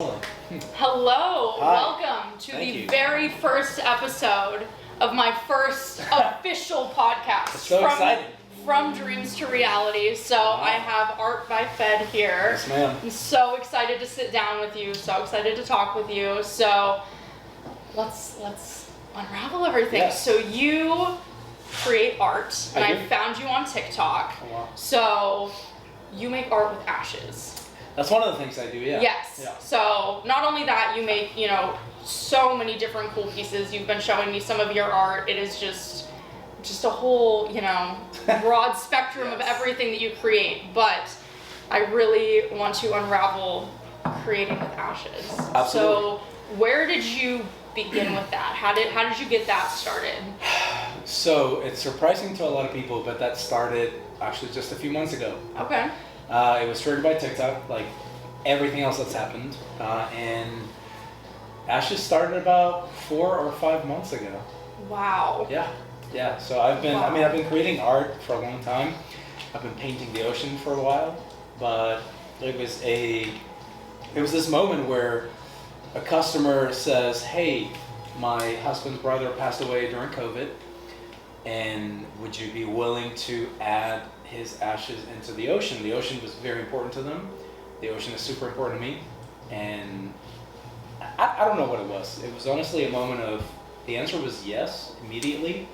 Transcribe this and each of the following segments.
Hello, Hi. welcome to Thank the you. very first episode of my first official podcast. So excited. From dreams to reality. So I have Art by Fed here. Yes, ma'am. I'm so excited to sit down with you, so excited to talk with you. So let's unravel everything. Yes. So you create art, and I I do. found you on TikTok. Oh, wow. So you make art with ashes. That's one of the things I do, yeah. Yes. Yeah. So not only that, you make, so many different cool pieces. You've been showing me some of your art. It is just a whole, broad spectrum of Yes. everything that you create. But I really want to unravel creating with ashes. Absolutely. So where did you begin with that? How did you get that started? So it's surprising to a lot of people, but that started actually just a few months ago. Okay. It was triggered by TikTok, like everything else that's happened. And ashes started about 4 or 5 months ago. Wow. Yeah. So I've been creating art for a long time. I've been painting the ocean for a while, but it was this moment where a customer says, "Hey, my husband's brother passed away during COVID, and would you be willing to add his ashes into the ocean?" The ocean was very important to them. The ocean is super important to me, and I don't know what it was. It was honestly a moment of, the answer was yes, immediately.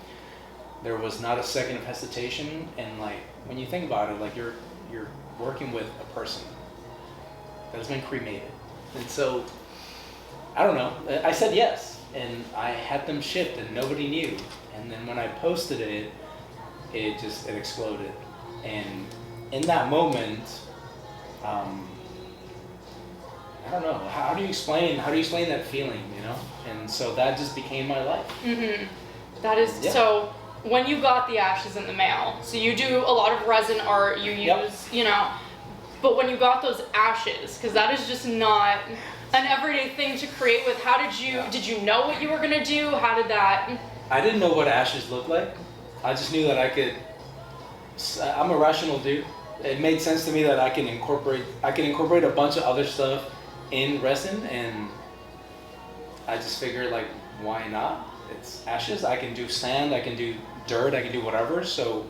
There was not a second of hesitation, and like, when you think about it, like you're working with a person that has been cremated. And so, I don't know, I said yes, and I had them shipped and nobody knew. And then when I posted it, it exploded. And in that moment, I don't know, how do you explain that feeling, And so that just became my life. Mm-hmm. That is, Yeah. So when you got the ashes in the mail, so you do a lot of resin art, you use, but when you got those ashes, because that is just not an everyday thing to create with, did you know what you were going to do? How did that? I didn't know what ashes looked like. I just knew that I'm a rational dude. It made sense to me that I can incorporate a bunch of other stuff in resin, and I just figured, like, why not? It's ashes. I can do sand, I can do dirt, I can do whatever. So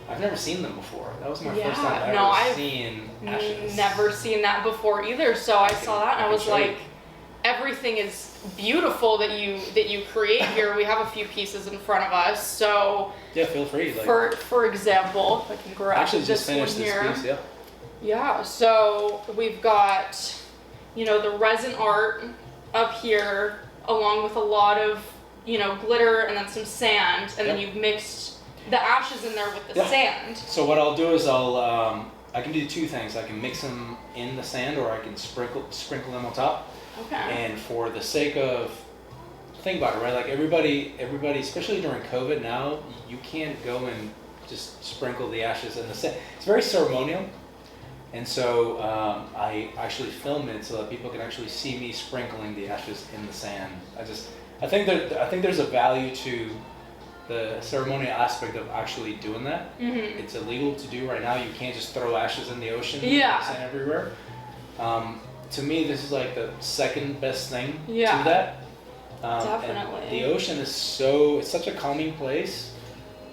I've never seen them before. That was my first time I've seen ashes. Never seen that before either. So I saw that and I was like, everything is beautiful that you create here. We have a few pieces in front of us. So yeah, feel free. For example, if I can grab actually this just finished one this here. piece. Yeah. Yeah. So we've got, the resin art up here, along with a lot of, glitter and then some sand, and then you've mixed the ashes in there with the sand. So what I'll do is I can do two things. I can mix them in the sand, or I can sprinkle them on top. Okay. And for the sake of, think about it, right? Like everybody, especially during COVID now, you can't go and just sprinkle the ashes in the sand. It's very ceremonial. And so I actually film it so that people can actually see me sprinkling the ashes in the sand. I think there's a value to the ceremonial aspect of actually doing that. Mm-hmm. It's illegal to do right now. You can't just throw ashes in the ocean. Yeah. Sand everywhere. To me, this is like the second best thing to Yeah. that. Definitely. And the ocean is it's such a calming place.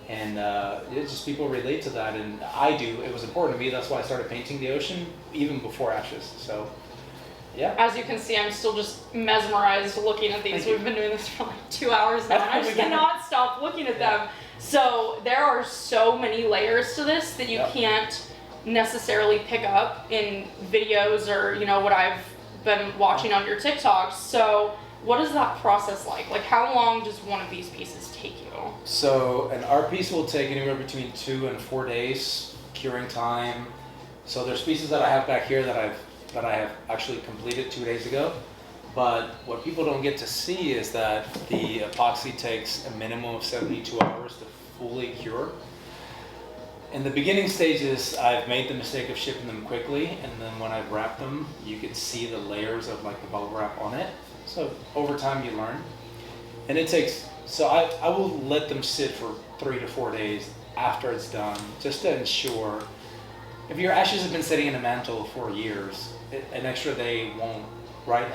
And it's just, people relate to that, and I do. It was important to me. That's why I started painting the ocean even before ashes. So, yeah. As you can see, I'm still just mesmerized looking at these. Thank you. We've been doing this for like 2 hours now, and I just cannot stop looking at them. So there are so many layers to this that you can't necessarily pick up in videos or, what I've been watching on your TikToks. So what is that process like? Like, how long does one of these pieces take you? So an art piece will take anywhere between 2 and 4 days, curing time. So there's pieces that I have back here that I have actually completed 2 days ago. But what people don't get to see is that the epoxy takes a minimum of 72 hours to fully cure. In the beginning stages, I've made the mistake of shipping them quickly, and then when I've wrapped them, you can see the layers of like the bubble wrap on it. So over time you learn. And it takes, so I will let them sit for 3 to 4 days after it's done, just to ensure. If your ashes have been sitting in a mantle for years, an extra day right?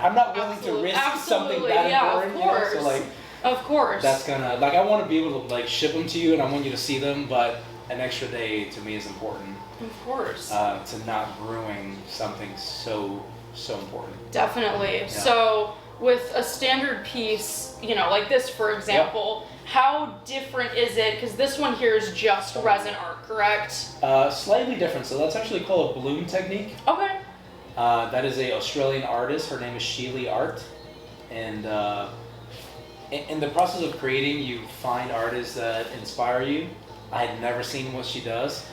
I'm not willing to risk something that important, of course. So like, of course. that's gonna, like, I want to be able to like ship them to you, and I want you to see them, but an extra day to me is important. Of course. To not brewing something so important. Definitely. Yeah. So with a standard piece, like this, for example, how different is it? Because this one here is just resin art, correct? Slightly different. So that's actually called a bloom technique. Okay. That is a Australian artist. Her name is Sheely Art. And in the process of creating, you find artists that inspire you. I had never seen what she does.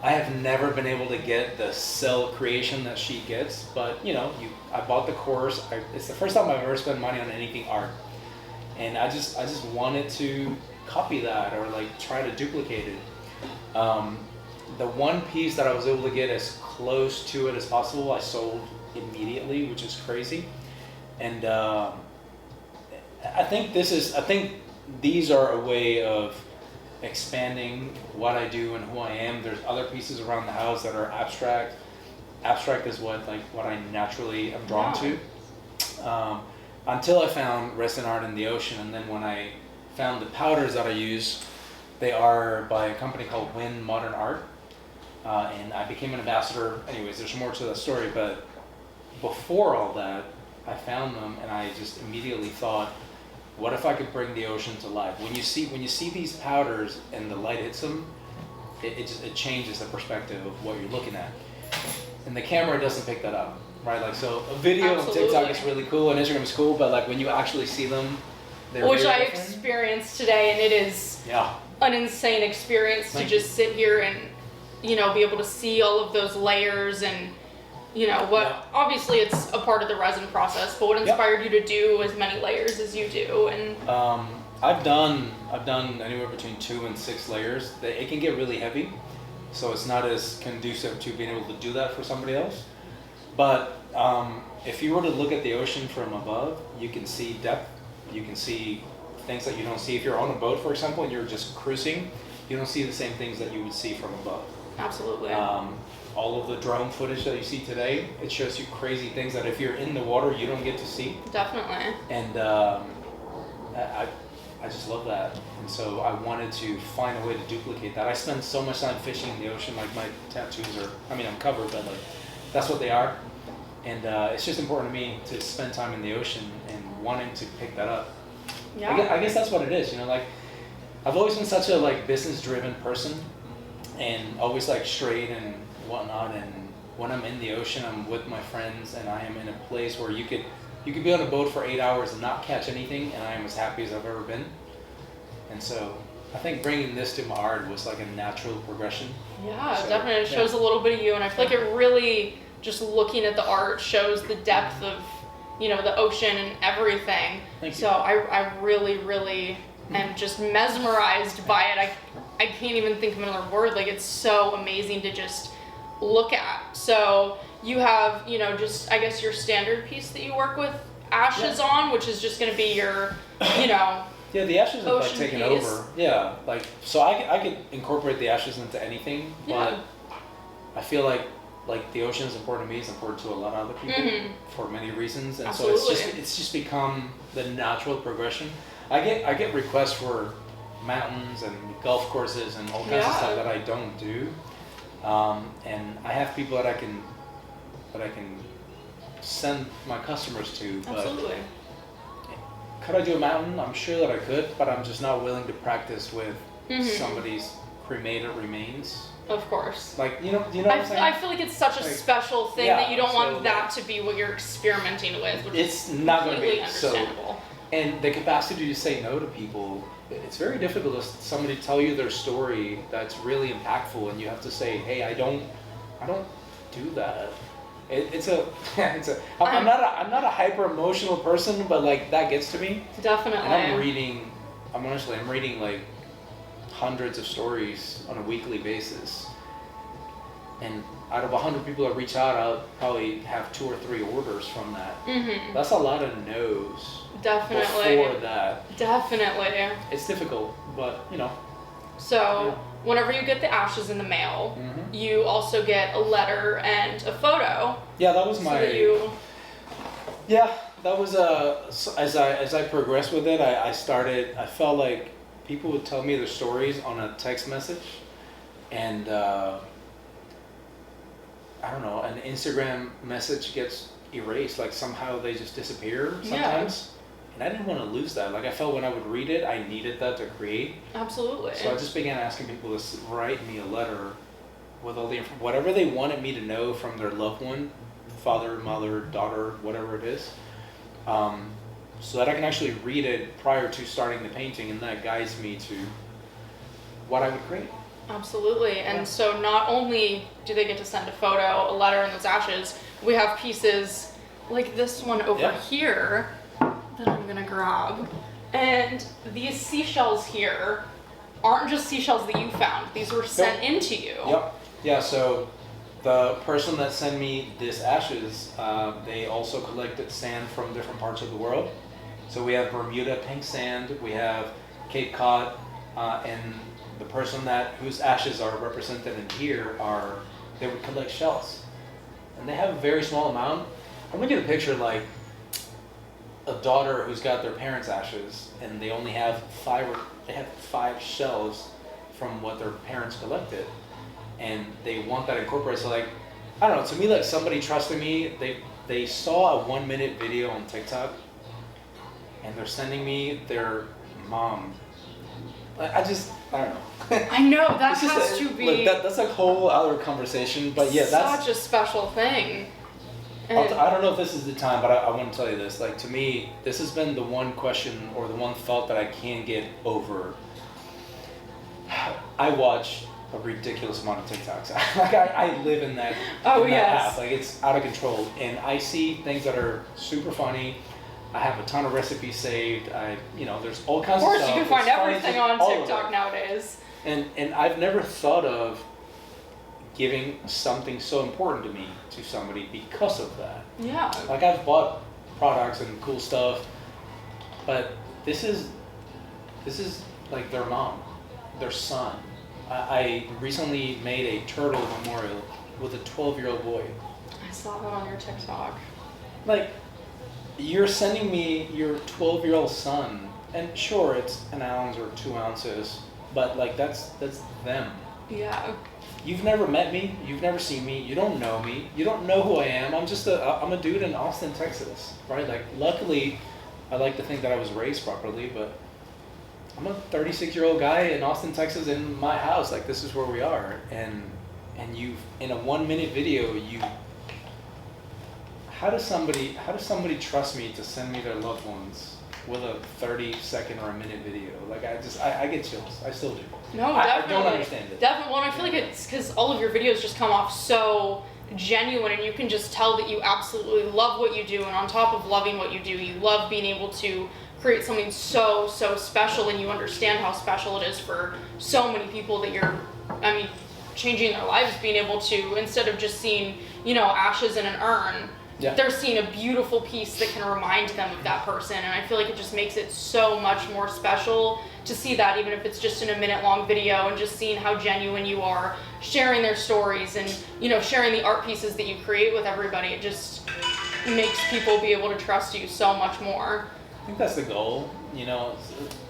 I have never been able to get the cell creation that she gets, but I bought the course. It's the first time I've ever spent money on anything art, and I just wanted to copy that or like try to duplicate it. The one piece that I was able to get as close to it as possible, I sold immediately, which is crazy. And I think these are a way of expanding what I do and who I am. There's other pieces around the house that are abstract. Abstract is what I naturally am drawn to. Until I found resin art in the ocean, and then when I found the powders that I use, they are by a company called Win Modern Art, and I became an ambassador. Anyways, there's more to that story, but before all that, I found them, and I just immediately thought, what if I could bring the ocean to life? When you see these powders and the light hits them, it changes the perspective of what you're looking at. And the camera doesn't pick that up, right? Like, so a video on TikTok is really cool and Instagram is cool, but like when you actually see them, they're which I experienced today, and it is an insane experience to just sit here and be able to see all of those layers and obviously it's a part of the resin process, but what inspired you to do as many layers as you do? And I've done anywhere between 2 and 6 layers. It can get really heavy, so it's not as conducive to being able to do that for somebody else. But if you were to look at the ocean from above, you can see depth. You can see things that you don't see if you're on a boat, for example, and you're just cruising. You don't see the same things that you would see from above. Absolutely. All of the drone footage that you see today, it shows you crazy things that if you're in the water, you don't get to see. Definitely. And I just love that. And so I wanted to find a way to duplicate that. I spend so much time fishing in the ocean, like my tattoos are, I'm covered, but like that's what they are. And it's just important to me to spend time in the ocean and wanting to pick that up. Yeah. I guess that's what it is, like I've always been such a like business-driven person and always like straight and whatnot, and when I'm in the ocean, I'm with my friends, and I am in a place where you could be on a boat for 8 hours and not catch anything, and I am as happy as I've ever been. And so I think bringing this to my art was like a natural progression. Yeah, so, definitely. It shows a little bit of you, and I feel like it really, just looking at the art, shows the depth of the ocean and everything. Thank you. So I really, really am just mesmerized by it. I can't even think of another word. Like, it's so amazing to just look at. So you have, just I guess your standard piece that you work with ashes on, which is just going to be your, Yeah, the ashes are like taken piece. over. Yeah, like so I could incorporate the ashes into anything, but I feel like the ocean is important to me. It's important to a lot of other people for many reasons, and Absolutely. so it's just become the natural progression. I get requests for mountains and golf courses and all kinds of stuff that I don't do. And I have people that I can send my customers to. Absolutely. But could I do a mountain? I'm sure that I could, but I'm just not willing to practice with somebody's cremated remains. Of course. Like, do you know what I'm saying? I feel like it's such a special thing that you don't want that to be what you're experimenting with, which it's is not going to be understandable. And the capacity to say no to people, it's very difficult for somebody to tell you their story that's really impactful, and you have to say, hey, I don't do that. I'm not a hyper emotional person, but like that gets to me. Definitely. And I'm reading like hundreds of stories on a weekly basis. And out of 100 people that reach out, I'll probably have 2 or 3 orders from that. That's a lot of no's. Definitely. Before that. Definitely. It's difficult, but So, whenever you get the ashes in the mail, you also get a letter and a photo. Yeah, that was my. Yeah, that was as I progressed with it, I felt like people would tell me their stories on a text message, and I don't know, an Instagram message gets erased, like somehow they just disappear sometimes. And I didn't want to lose that. Like I felt when I would read it, I needed that to create. Absolutely. So I just began asking people to write me a letter with all the whatever they wanted me to know from their loved one, father, mother, daughter, whatever it is, so that I can actually read it prior to starting the painting, and that guides me to what I would create. Absolutely. And so not only do they get to send a photo, a letter, and those ashes, we have pieces like this one over here that I'm gonna grab. And these seashells here aren't just seashells that you found. These were sent into you. Yep. Yeah, so the person that sent me this ashes, they also collected sand from different parts of the world. So we have Bermuda pink sand, we have Cape Cod, and the person whose ashes are represented in here they would collect shells. And they have a very small amount. I'm gonna get a picture like a daughter who's got their parents' ashes, and they only have five shells from what their parents collected, and they want that incorporated. So like, I don't know, to me, like somebody trusted me, they saw a 1-minute video on TikTok, and they're sending me their mom. I don't know. I know, that has to be... Look, that's a whole other conversation, but yeah, that's... such a special thing. I don't know if this is the time, but I want to tell you this. Like, to me, this has been the one question or the one thought that I can't get over. I watch a ridiculous amount of TikToks. Like, I live in that, that app. Like, it's out of control. And I see things that are super funny. I have a ton of recipes saved. There's all kinds of stuff. Of course, you can find everything on TikTok nowadays. And I've never thought of giving something so important to me to somebody because of that. Yeah. Like I've bought products and cool stuff, but this is like their mom, their son. I recently made a turtle memorial with a 12-year-old boy. I saw that on your TikTok. Like, you're sending me your 12-year-old son, and sure, it's an ounce or 2 ounces, but like that's them. Yeah. You've never met me, you've never seen me, you don't know me, you don't know who I am. I'm a dude in Austin, Texas, right? Like, luckily, I like to think that I was raised properly, but I'm a 36-year-old guy in Austin, Texas, in my house. Like, this is where we are, and you, in a 1-minute video, how does somebody trust me to send me their loved ones with a 30-second or a minute video? Like, I get chills. I still do. No, I definitely. don't understand it. Definitely. Well, I feel like it's because all of your videos just come off so genuine, and you can just tell that you absolutely love what you do, and on top of loving what you do, you love being able to create something so special, and you understand how special it is for so many people that you're, changing their lives, being able to, instead of just seeing, ashes in an urn, they're seeing a beautiful piece that can remind them of that person. And I feel like it just makes it so much more special to see that, even if it's just in a minute-long video, and just seeing how genuine you are, sharing their stories, and sharing the art pieces that you create with everybody. It just makes people be able to trust you so much more. I think that's the goal.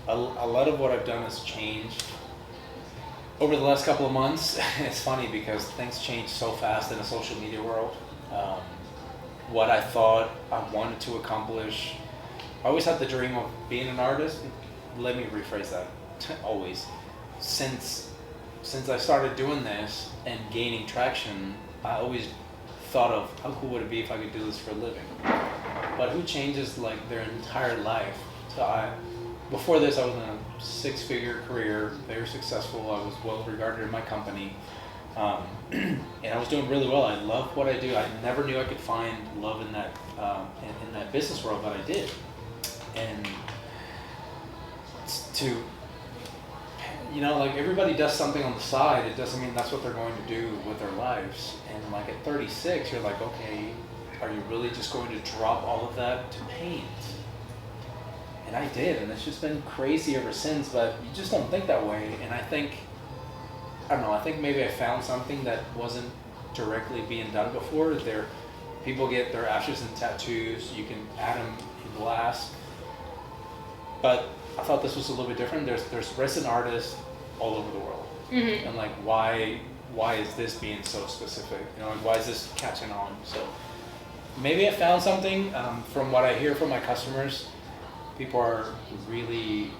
A lot of what I've done has changed over the last couple of months. It's funny because things change so fast in the social media world. What I thought I wanted to accomplish, I always had the dream of being an artist. Let me rephrase that. Always. Since I started doing this and gaining traction, I always thought of how cool would it be if I could do this for a living. But who changes like their entire life? So before this, I was in a 6-figure career, very successful. I was well regarded in my company. And I was doing really well. I love what I do. I never knew I could find love in that business world, but I did. And like everybody does something on the side. It doesn't mean that's what they're going to do with their lives. And like at 36, you're like, okay, are you really just going to drop all of that to paint? And I did, and it's just been crazy ever since. But you just don't think that way. And I think maybe I found something that wasn't directly being done before. People get their ashes in tattoos. You can add them in glass. But I thought this was a little bit different. There's resin artists all over the world, and like why is this being so specific? You know, like why is this catching on? So maybe I found something. From what I hear from my customers, people are really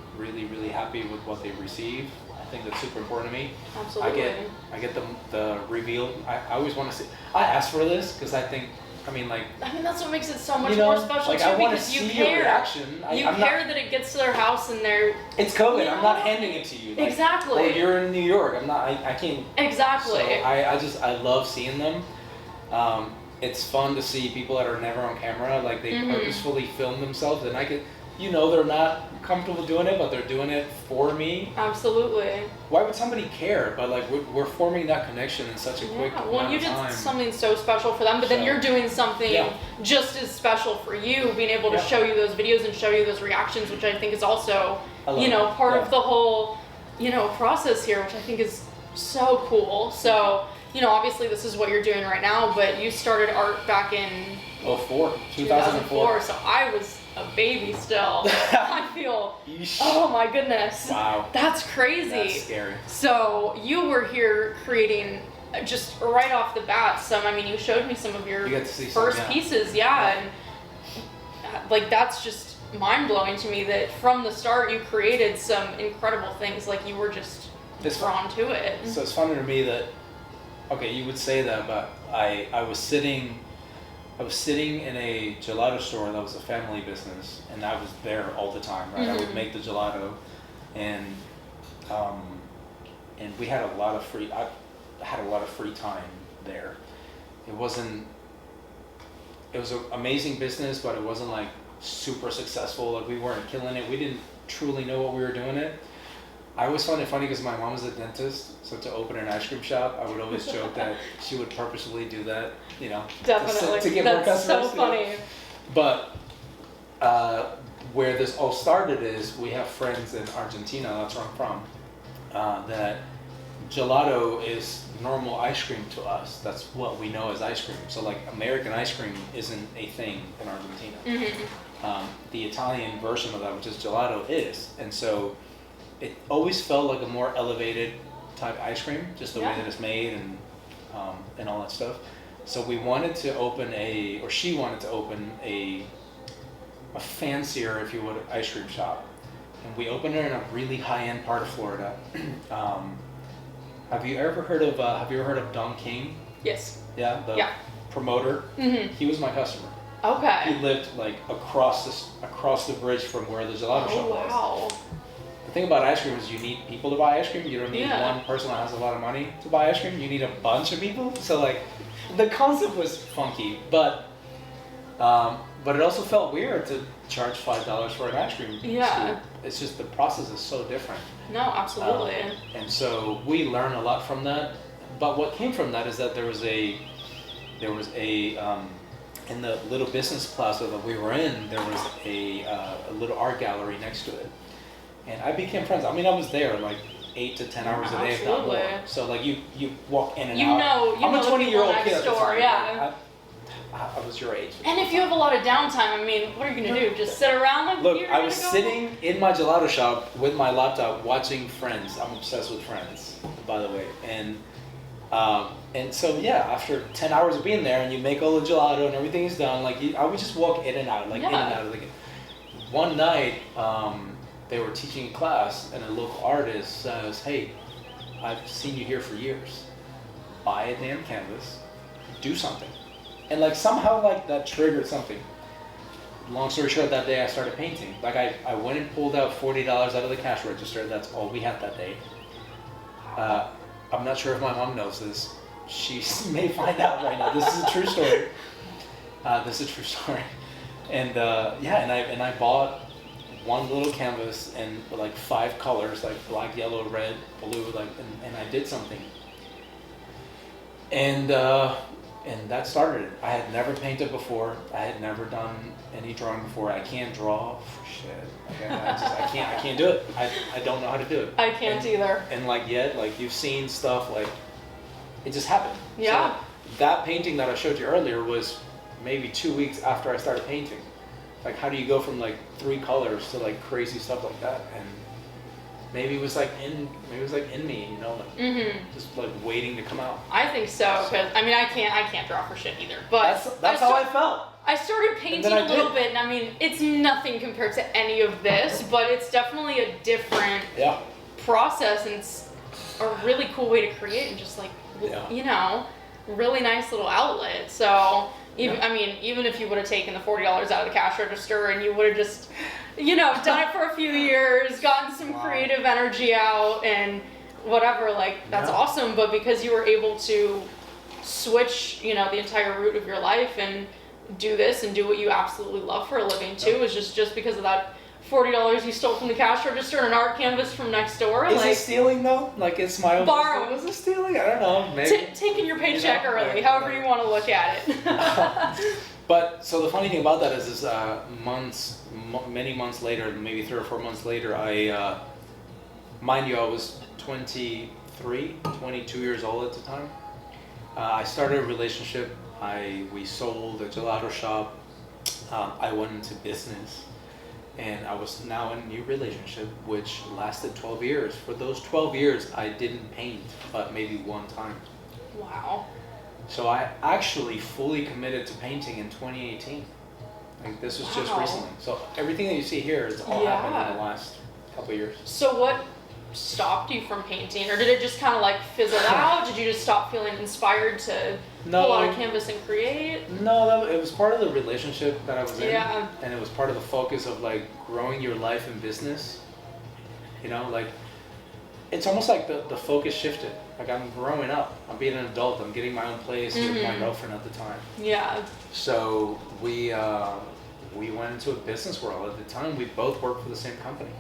happy with what they receive. I think that's super important to me. Absolutely. I get the reveal. I always want to see. I ask for this because I think. I mean, that's what makes it so much you know, more special like, too, I want to because you see your care. reaction. You care that it gets to their house and they're. It's COVID. You know? I'm not handing it to you. Like, exactly. Or you're in New York. I'm not. I can't. Exactly. So I love seeing them. It's fun to see people that are never on camera. Like they purposefully film themselves, and I could, you know, they're not comfortable doing it, but they're doing it for me. Absolutely. Why would somebody care? But like we're forming that connection in such a quick amount of time. Well, you did something so special for them, but then you're doing something just as special for you, being able to show you those videos and show you those reactions, which I think is also, part of the whole, process here, which I think is so cool. So, obviously this is what you're doing right now, but you started art back in 2004. So I was a baby still. I feel, oh my goodness. Wow. That's crazy. That's scary. So you were here creating just right off the bat you showed me some of your first pieces, and like that's just mind-blowing to me that from the start you created some incredible things, like you were just drawn to it. So it's funny to me that, okay, you would say that, but I was sitting in a gelato store that was a family business, and I was there all the time, right? I would make the gelato, and we had a lot of free. I had a lot of free time there. It was an amazing business, but it wasn't like super successful. Like we weren't killing it. We didn't truly know what we were doing it. I always found it funny because my mom was a dentist, so to open an ice cream shop, I would always joke that she would purposely do that, Definitely. to get more customers. That's so funny. But where this all started is we have friends in Argentina, that's where I'm from, that gelato is normal ice cream to us. That's what we know as ice cream. So like American ice cream isn't a thing in Argentina. The Italian version of that, which is gelato, is. And so it always felt like a more elevated type ice cream, just the way that it's made and all that stuff. So we wanted to open she wanted to open a fancier, if you would, ice cream shop. And we opened it in a really high-end part of Florida. Have you ever heard of Don King? Yes. Yeah, the promoter. He was my customer. Okay. He lived like across the bridge from where the gelato shop was. Wow. The thing about ice cream is you need people to buy ice cream. You don't need one person that has a lot of money to buy ice cream. You need a bunch of people. So like, the concept was funky, but it also felt weird to charge $5 for an ice cream scoop. It's just the process is so different. No, absolutely. And so we learned a lot from that. But what came from that is that there was a in the little business plaza that we were in, there was a little art gallery next to it. And I became friends. I mean, I was there like 8 to 10 hours a day, if not more. So like you walk in and out. I'm a 20-year-old kid at the time. I was your age. And if you have a lot of downtime, what are you gonna do? Just sit around? Look, I was sitting in my gelato shop with my laptop watching Friends. I'm obsessed with Friends, by the way. And so after 10 hours of being there, and you make all the gelato and everything is done, I would just walk in and out, in and out of the. One night, they were teaching a class, and a local artist says, "Hey, I've seen you here for years. Buy a damn canvas, do something." And somehow that triggered something. Long story short, that day I started painting. I went and pulled out $40 out of the cash register. That's all we had that day. I'm not sure if my mom knows this. She may find out right now. This is a true story. And and I bought one little canvas and 5 colors, black, yellow, red, blue, and I did something. And that started it. I had never painted before. I had never done any drawing before. I can't draw for shit. Okay? I can't do it. I don't know how to do it. I can't either. And you've seen stuff, it just happened. Yeah. So that painting that I showed you earlier was maybe 2 weeks after I started painting. Like, how do you go from like 3 colors to like crazy stuff like that? And maybe it was like in me, you know, like just like waiting to come out. I think so, because I mean, I can't draw for shit either. But that's how I felt. I started painting a little bit, and I mean, it's nothing compared to any of this, but it's definitely a different process, and it's a really cool way to create, and just like you know, really nice little outlet. So even if you would have taken the $40 out of the cash register and you would have just, you know, done it for a few years, gotten some creative energy out and whatever, like that's awesome. But because you were able to switch, you know, the entire route of your life and do this and do what you absolutely love for a living too, is just because of that $40 you stole from the cash register and an art canvas from next door. Is it stealing though? Like, it's my own. Borrowing. Was it stealing? I don't know. Maybe. Taking your paycheck early, however you want to look at it. But so the funny thing about that is many months later, maybe 3 or 4 months later, mind you, I was 22 years old at the time. I started a relationship. We sold a gelato shop. I went into business. And I was now in a new relationship, which lasted 12 years. For those 12 years, I didn't paint, but maybe one time. Wow. So I actually fully committed to painting in 2018. Like, this was just recently. So everything that you see here is all happened in the last couple of years. So what stopped you from painting, or did it just kind of like fizzle out? Did you just stop feeling inspired to pull out a canvas and create? No, it was part of the relationship that I was in, and it was part of the focus of like growing your life and business. You know, like it's almost like the focus shifted. Like, I'm growing up, I'm being an adult, I'm getting my own place with my girlfriend at the time. Yeah. So we went into a business world. At the time, we both worked for the same company.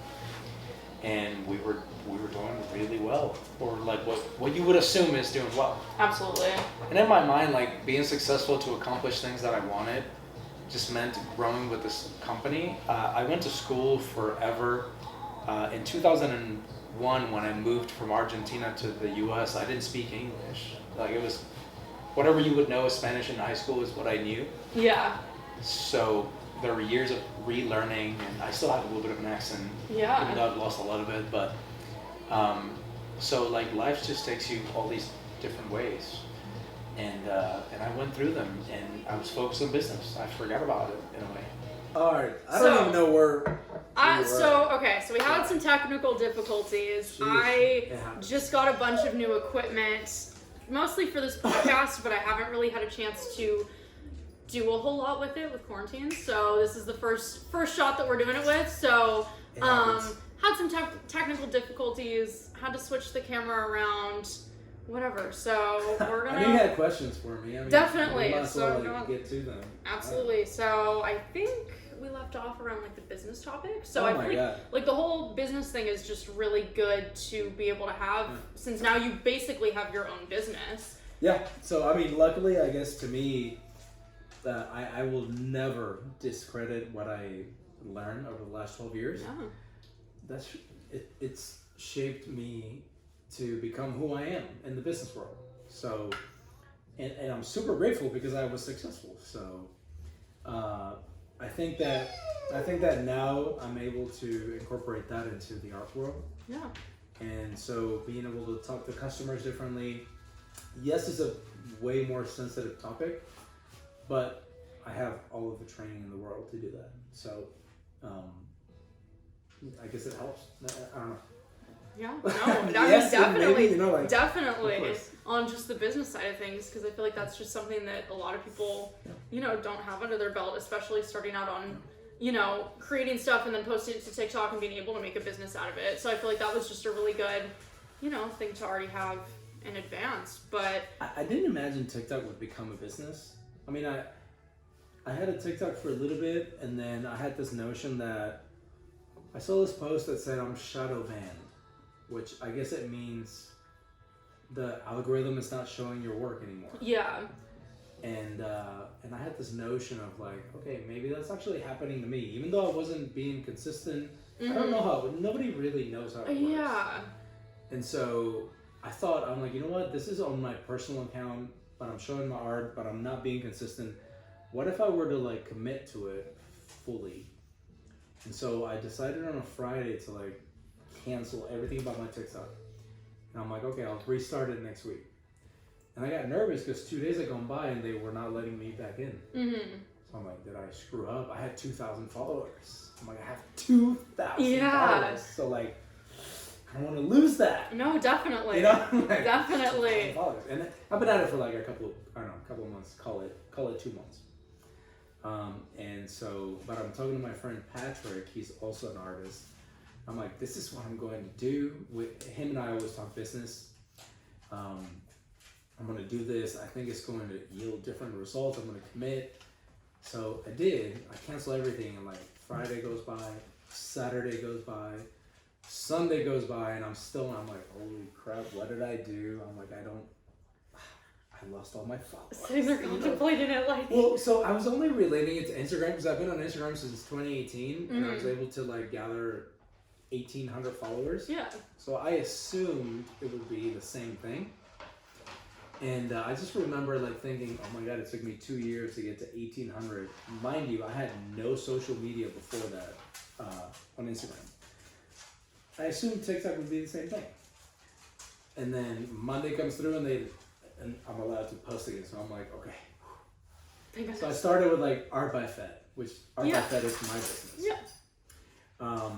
And we were doing really well, or like what you would assume is doing well. Absolutely. And in my mind, like, being successful to accomplish things that I wanted just meant growing with this company. I went to school forever. In 2001, when I moved from Argentina to the U.S., I didn't speak English. Like, it was whatever you would know as Spanish in high school is what I knew. Yeah. So there were years of relearning, and I still have a little bit of an accent, even though I've lost a lot of it. But so like, life just takes you all these different ways, and I went through them, and I was focused on business. I forgot about it in a way. All right, I don't even know where. So we had some technical difficulties. I just got a bunch of new equipment, mostly for this podcast, but I haven't really had a chance to do a whole lot with it with quarantine. So this is the first shot that we're doing it with. So had some technical difficulties, had to switch the camera around, whatever. So we're gonna. I knew you had questions for me. I mean, definitely. We might as well get to them. Absolutely. So I think we left off around like the business topic. So I think like the whole business thing is just really good to be able to have, since now you basically have your own business. Yeah. So I mean, luckily, I guess to me, I will never discredit what I learned over the last 12 years. Yeah. It's shaped me to become who I am in the business world. So, and I'm super grateful because I was successful. So, I think that now I'm able to incorporate that into the art world. Yeah. And so being able to talk to customers differently, yes, it's a way more sensitive topic, but I have all of the training in the world to do that. So, I guess it helps. I don't know. Yeah, no, I mean, yes, definitely, maybe, definitely on just the business side of things, because I feel like that's just something that a lot of people, don't have under their belt, especially starting out on, creating stuff and then posting it to TikTok and being able to make a business out of it. So I feel like that was just a really good, thing to already have in advance. But I didn't imagine TikTok would become a business. I mean, I had a TikTok for a little bit, and then I had this notion that I saw this post that said I'm shadow banned, which I guess it means the algorithm is not showing your work anymore. Yeah. And I had this notion of like, okay, maybe that's actually happening to me, even though I wasn't being consistent. I don't know how. Nobody really knows how it works. Yeah. And so I thought, I'm like, you know what? This is on my personal account, but I'm showing my art, but I'm not being consistent. what if I were to like commit to it fully? And so I decided on a Friday to like cancel everything about my TikTok. And I'm like, okay, I'll restart it next week. And I got nervous because 2 days had gone by and they were not letting me back in. So I'm like, did I screw up? I had 2,000 followers. I'm like, I have 2,000 followers. So like, I don't want to lose that. No, definitely. You know? Like, definitely. And I've been at it for like a couple of months. Call it 2 months. And so, but I'm talking to my friend Patrick. He's also an artist. I'm like, this is what I'm going to do. With him and I always talk business. I'm going to do this. I think it's going to yield different results. I'm going to commit. So I did. I canceled everything, and like Friday goes by, Saturday goes by, Sunday goes by, and I'm like, holy crap, what did I do? I'm like, I lost all my followers. Sitting there contemplating it like. Well, so I was only relating it to Instagram because I've been on Instagram since 2018, and I was able to like gather 1,800 followers. Yeah. So I assumed it would be the same thing. And I just remember like thinking, oh my God, it took me 2 years to get to 1,800. Mind you, I had no social media before that on Instagram. I assumed TikTok would be the same thing. And then Monday comes through and I'm allowed to post again. So I'm like, okay. So I started with like Art by Fed, which Art by Fed is my business. Yeah.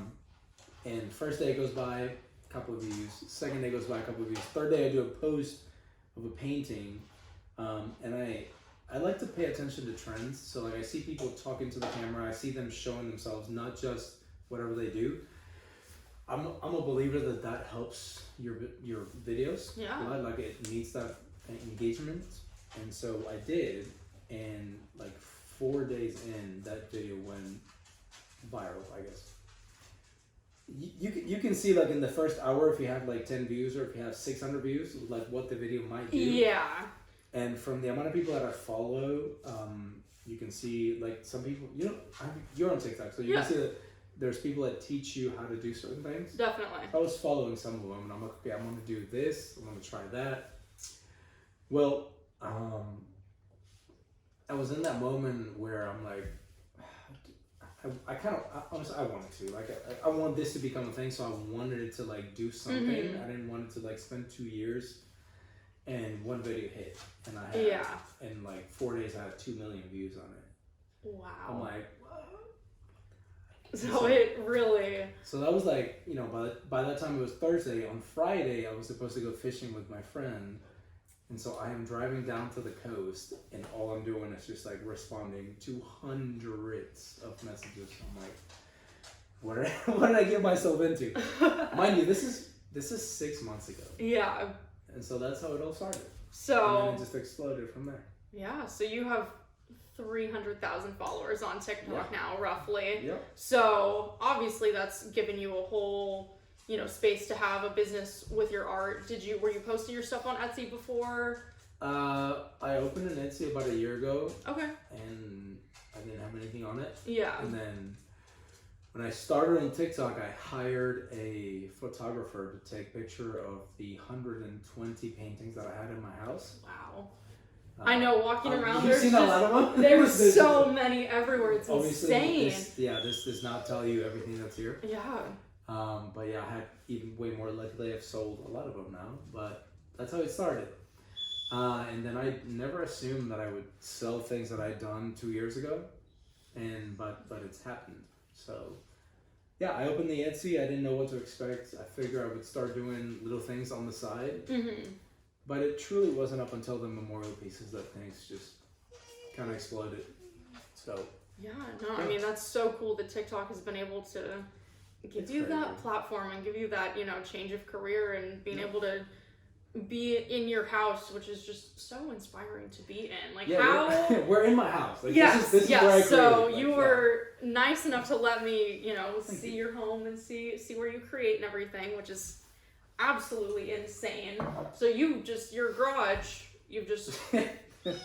And first day goes by, a couple of views. Second day goes by, a couple of views. Third day I do a post of a painting, and I like to pay attention to trends. So like I see people talking to the camera, I see them showing themselves, not just whatever they do. I'm a believer that helps your videos. Yeah. Like it needs that engagement, and so I did, and like 4 days in, that video went viral, I guess. You can see like in the first hour if you have like 10 views or if you have 600 views, like what the video might do. Yeah. And from the amount of people that I follow, you can see like some people, you're on TikTok, so you can see that there's people that teach you how to do certain things. Definitely. I was following some of them and I'm like, okay, I'm going to do this, I'm going to try that. Well, I was in that moment where I'm like, I honestly, I wanted to, like, I want this to become a thing, so I wanted it to, like, do something. I didn't want it to, like, spend 2 years, and one video hit, and I had, in, like, 4 days, I had 2 million views on it. Wow. I'm like, what? So it really... So that was, like, by that time it was Thursday. On Friday, I was supposed to go fishing with my friend, and so I am driving down to the coast, and all I'm doing is just like responding to hundreds of messages. I'm like, what did I get myself into? Mind you, this is 6 months ago. Yeah. And so that's how it all started. So. And then it just exploded from there. Yeah. So you have 300,000 followers on TikTok now, roughly. Yep. So obviously that's given you a whole, space to have a business with your art. Were you posting your stuff on Etsy before? I opened an Etsy about a year ago. Okay. And I didn't have anything on it. Yeah. And then when I started on TikTok, I hired a photographer to take picture of the 120 paintings that I had in my house. Wow. I know, walking around, you've seen a lot of them? There's so many everywhere. It's obviously, insane. This does not tell you everything that's here. Yeah. But yeah, I had even way more. Luckily, I've sold a lot of them now. But that's how it started. And then I never assumed that I would sell things that I'd done 2 years ago, but it's happened. So yeah, I opened the Etsy. I didn't know what to expect. I figured I would start doing little things on the side. But it truly wasn't up until the memorial pieces that things just kind of exploded. So I mean, that's so cool that TikTok has been able to give you that platform and give you that, change of career and being able to be in your house, which is just so inspiring to be in. Like we're in my house. Like, yes, this is where I created. So you were nice enough to let me, see your home and see where you create and everything, which is absolutely insane. So your garage, you've just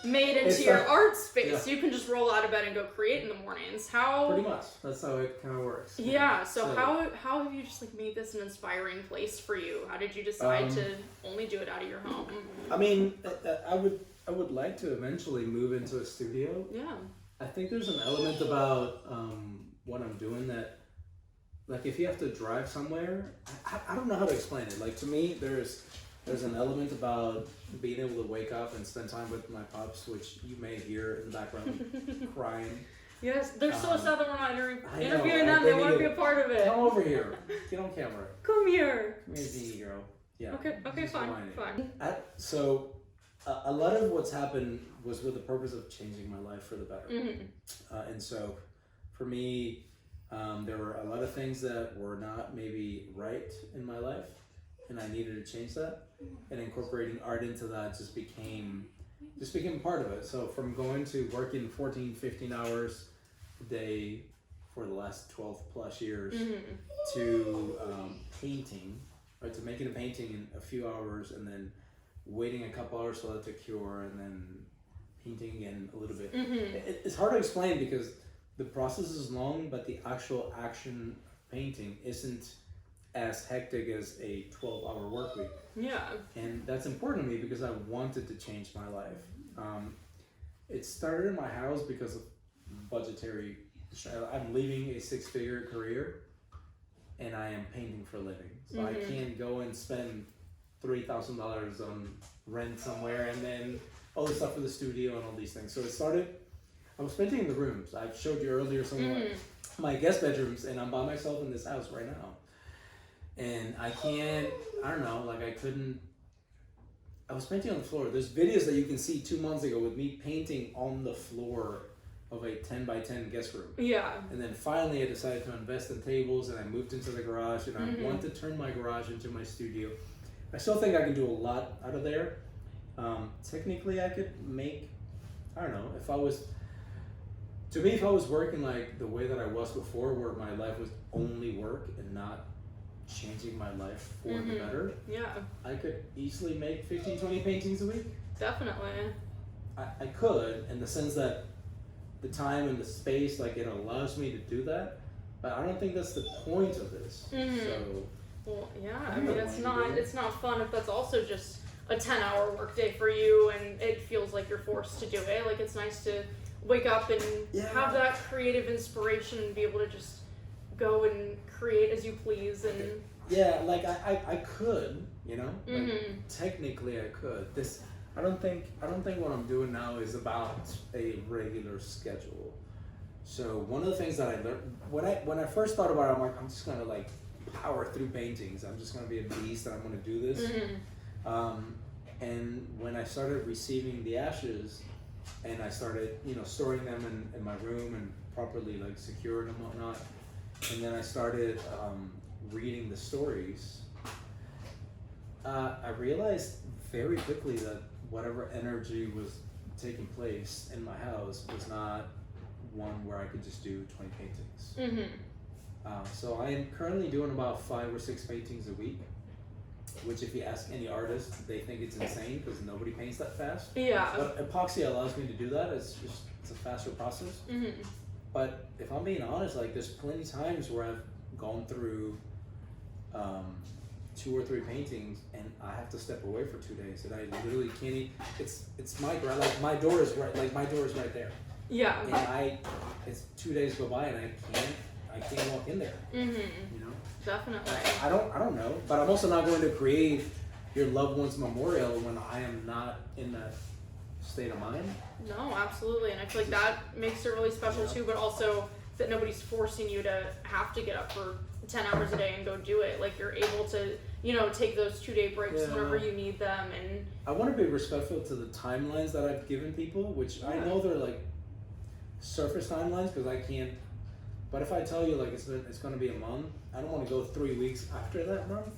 made into your art space. You can just roll out of bed and go create in the mornings. Pretty much. That's how it kind of works. Yeah. So how have you just made this an inspiring place for you? How did you decide to only do it out of your home? I mean, I would like to eventually move into a studio. Yeah. I think there's an element about what I'm doing that, like, if you have to drive somewhere, I don't know how to explain it. Like, to me, there's an element about being able to wake up and spend time with my pups, which you may hear in the background crying. Yes, they're so sad that we're not I know, interviewing them. They want to be a part of it. Come over here. Get on camera. Come here. Come here, Beanie girl. Yeah. Okay, Just fine, whining. fine. So, a lot of what's happened was with the purpose of changing my life for the better. Mm-hmm. And so, for me, there were a lot of things that were not maybe right in my life, and I needed to change that. And incorporating art into that just became part of it. So from going to working 14, 15 hours a day for the last 12 plus years to painting, or to making a painting in a few hours and then waiting a couple hours for that to cure and then painting again a little bit. It's hard to explain because the process is long, but the actual action of painting isn't as hectic as a 12-hour work week. Yeah. And that's important to me because I wanted to change my life. It started in my house because of budgetary. I'm leaving a six-figure career and I am painting for a living. So I can't go and spend $3,000 on rent somewhere and then all the stuff for the studio and all these things. So it started, I was painting in the rooms. I showed you earlier some of my guest bedrooms, and I'm by myself in this house right now. And I was painting on the floor. There's videos that you can see 2 months ago with me painting on the floor of a 10 by 10 guest room. Yeah. And then finally I decided to invest in tables and I moved into the garage and I want to turn my garage into my studio. I still think I can do a lot out of there. Technically I could make, I don't know, if I was working like the way that I was before, where my life was only work and not changing my life for the better, I could easily make 15, 20 paintings a week. Definitely. I could, in the sense that the time and the space, like, it allows me to do that, but I don't think that's the point of this. So, well, yeah, I mean, it's not fun if that's also just a 10-hour workday for you and it feels like you're forced to do it. Like, it's nice to wake up and have that creative inspiration and be able to just go and create as you please. And yeah, like I could, you know, like, technically I could. I don't think what I'm doing now is about a regular schedule. So one of the things that I learned when I first thought about it, I'm like, I'm just gonna like power through paintings. I'm just gonna be a beast and I'm gonna do this. And when I started receiving the ashes and I started, you know, storing them in my room and properly like secured and whatnot, and then I started reading the stories, I realized very quickly that whatever energy was taking place in my house was not one where I could just do 20 paintings. So I am currently doing about 5 or 6 paintings a week, which if you ask any artist, they think it's insane because nobody paints that fast. Yeah. But epoxy allows me to do that. It's a faster process. But if I'm being honest, like, there's plenty of times where I've gone through 2 or 3 paintings and I have to step away for 2 days and I literally can't it's my garage, like my door is right there. Yeah. And it's 2 days go by and I can't walk in there. You know? Definitely. I don't know, but I'm also not going to create your loved one's memorial when I am not in that state of mind. No, absolutely. And I feel like that makes it really special too, but also that nobody's forcing you to have to get up for 10 hours a day and go do it. Like, you're able to, you know, take those 2-day breaks whenever you need them. And I want to be respectful to the timelines that I've given people, which I know they're like surface timelines because I can't. But if I tell you like it's going to be a month, I don't want to go 3 weeks after that month.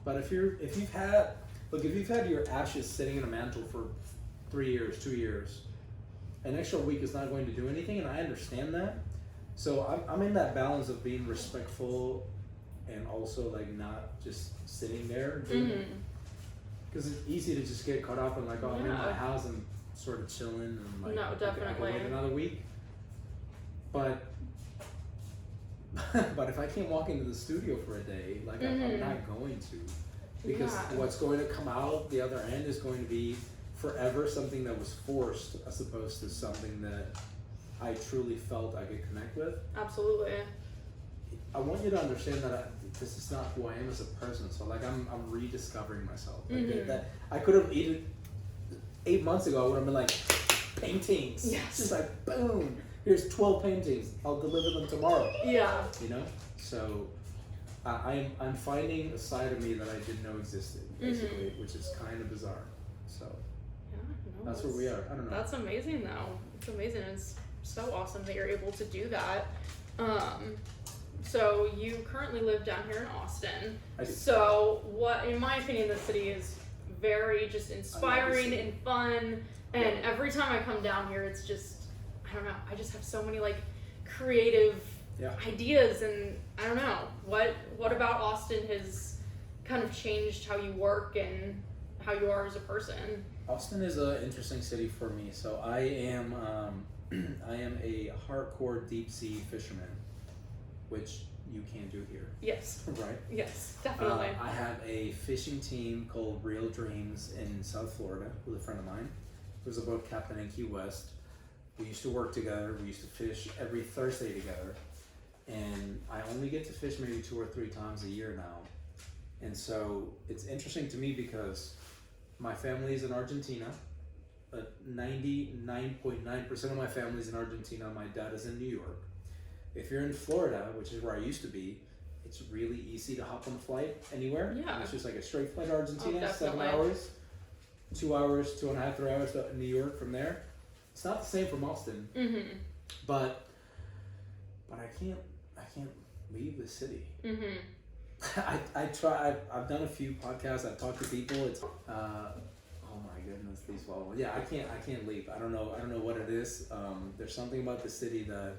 But if you've had your ashes sitting in a mantle for 3 years, 2 years, an extra week is not going to do anything, and I understand that. So I'm in that balance of being respectful and also like not just sitting there because it's easy to just get caught up in like, oh, I'm in my house and sort of chilling and like, no, definitely. I can wait another week. But if I can't walk into the studio for a day, like I'm not going to, because what's going to come out the other end is going to be forever something that was forced as opposed to something that I truly felt I could connect with. Absolutely. I want you to understand that this is not who I am as a person. So like I'm rediscovering myself. Like that I could have eaten 8 months ago. I would have been like paintings. Yes. Just like boom. Here's 12 paintings. I'll deliver them tomorrow. Yeah. You know. So I'm finding a side of me that I didn't know existed, basically, which is kind of bizarre. So Yeah. No, that's where we are. I don't know. That's amazing, though. It's amazing. It's so awesome that you're able to do that. So you currently live down here in Austin. I do. So what, in my opinion, the city is very just inspiring city. and fun. And every time I come down here, it's just, I don't know, I just have so many like creative ideas, and I don't know, what about Austin has kind of changed how you work and how you are as a person? Austin is an interesting city for me. So I am a hardcore deep sea fisherman, which you can't do here. Yes. Right? Yes, definitely. I have a fishing team called Real Dreams in South Florida with a friend of mine who's a boat captain in Key West. We used to work together. We used to fish every Thursday together. And I only get to fish maybe 2 or 3 times a year now. And so it's interesting to me because my family is in Argentina. 99.9% of my family is in Argentina. My dad is in New York. If you're in Florida, which is where I used to be, it's really easy to hop on a flight anywhere. Yeah. And it's just like a straight flight to Argentina, 7 definitely. hours, 2 hours, 2.5, 3 hours to New York from there. It's not the same from Austin, but I can't leave the city. I try. I've done a few podcasts. I've talked to people. It's oh my goodness, these follow. Yeah, I can't leave. I don't know what it is. There's something about the city that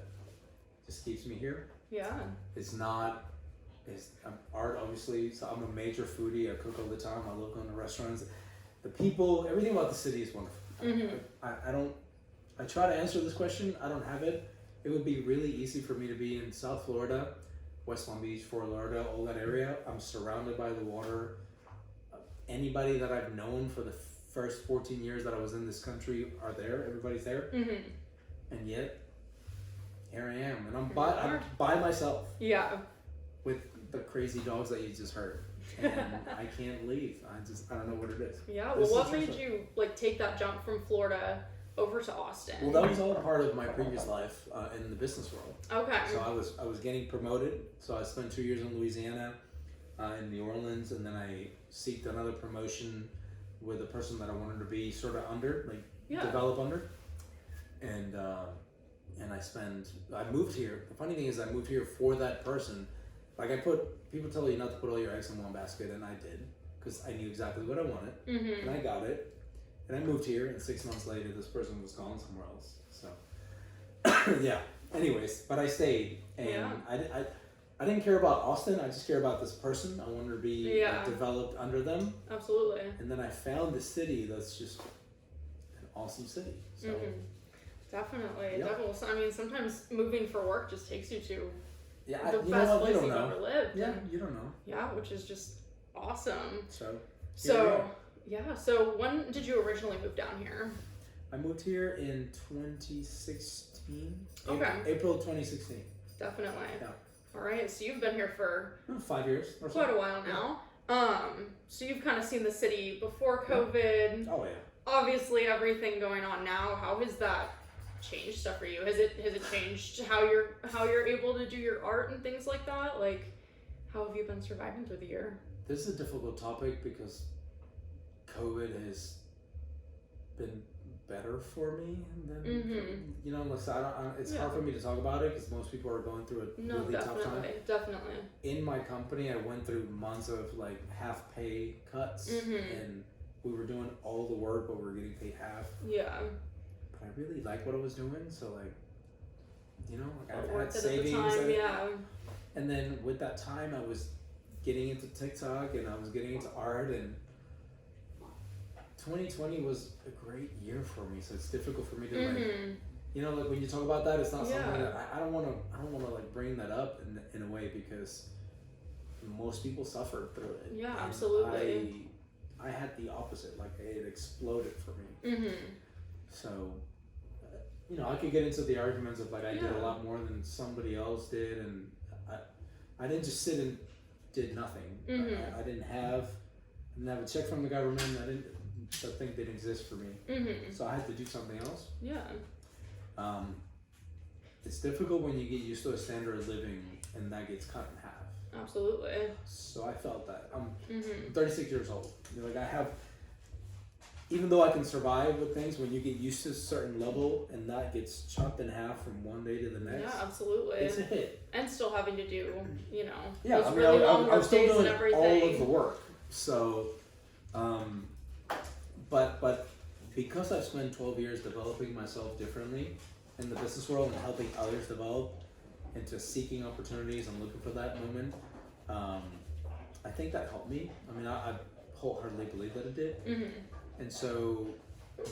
just keeps me here. Yeah. It's art, obviously. So I'm a major foodie. I cook all the time. I love going to restaurants. The people, everything about the city is wonderful. I try to answer this question. I don't have it. It would be really easy for me to be in South Florida, West Palm Beach, Fort Lauderdale, all that area. I'm surrounded by the water. Anybody that I've known for the first 14 years that I was in this country are there. Everybody's there. And yet, here I am. And I'm by myself. Yeah. With the crazy dogs that you just heard. And I can't leave. I don't know what it is. Yeah, well, what made you like take that jump from Florida over to Austin? Well, that was all part of my previous life in the business world. Okay. So I was getting promoted. So I spent 2 years in Louisiana, in New Orleans, and then I seeked another promotion with a person that I wanted to be sort of under, develop under. And I moved here. The funny thing is I moved here for that person. Like people tell you not to put all your eggs in one basket, and I did, because I knew exactly what I wanted, and I got it. And I moved here, and 6 months later, this person was gone somewhere else. So, yeah. Anyways, but I stayed, and I didn't care about Austin. I just care about this person. I wanted to be developed under them. Absolutely. And then I found the city that's just an awesome city. So. Definitely. So, I mean, sometimes moving for work just takes you to the you best know, place you you've don't know. ever lived. Yeah, you don't know. Yeah, which is just awesome. So so when did you originally move down here? I moved here in 2016. Okay. April 2016. Definitely. Yeah. All right, so you've been here for 5 years or so. quite a while now. So you've kind of seen the city before COVID. Oh yeah. Obviously, everything going on now. How has that changed stuff for you? Has it changed how you're able to do your art and things like that? Like, how have you been surviving through the year? This is a difficult topic because COVID has been better for me than you know. Like, it's hard for me to talk about it because most people are going through a really tough time. Definitely. In my company, I went through months of like half pay cuts, and we were doing all the work, but we were getting paid half. Yeah. But I really like what I was doing, so like, you know, like I had At the savings. time, And then with that time, I was getting into TikTok and I was getting into art, and 2020 was a great year for me. So it's difficult for me to like, you know, like when you talk about that, it's not something that I don't want to like bring that up in a way because most people suffer through it. Yeah, and absolutely. I had the opposite. Like it exploded for me. So I could get into the arguments of like I did a lot more than somebody else did, and I didn't just sit and did nothing. I didn't have a check from the government. The thing didn't exist for me, so I had to do something else. Yeah. It's difficult when you get used to a standard of living and that gets cut in half. Absolutely. So I felt that. I'm 36 years old. Like I have, even though I can survive with things, when you get used to a certain level and that gets chopped in half from one day to the next. Yeah, absolutely. It's a hit. And still having to do, Yeah, those I mean, really long I'm work still days and doing everything. all of the work. So, but because I've spent 12 years developing myself differently in the business world and helping others develop into seeking opportunities and looking for that moment, I think that helped me. I mean, I wholeheartedly believe that it did. And so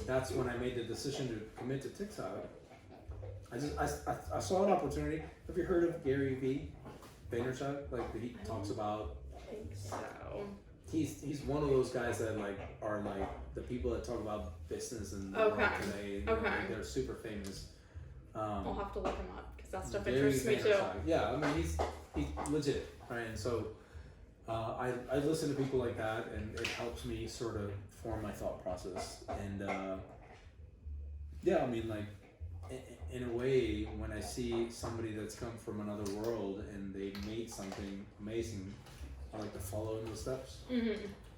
that's when I made the decision to commit to TikTok. I saw an opportunity. Have you heard of Gary Vaynerchuk? Like he talks about. I think so. He's one of those guys that are the people that talk about business and the world today. They're super famous. I'll have to look him up because that stuff Gary interests me too. Vaynerchuk. Yeah, I mean he's legit, right? And so I listen to people like that, and it helps me sort of form my thought process. And yeah, I mean like in a way, when I see somebody that's come from another world and they made something amazing, I like to follow in those steps.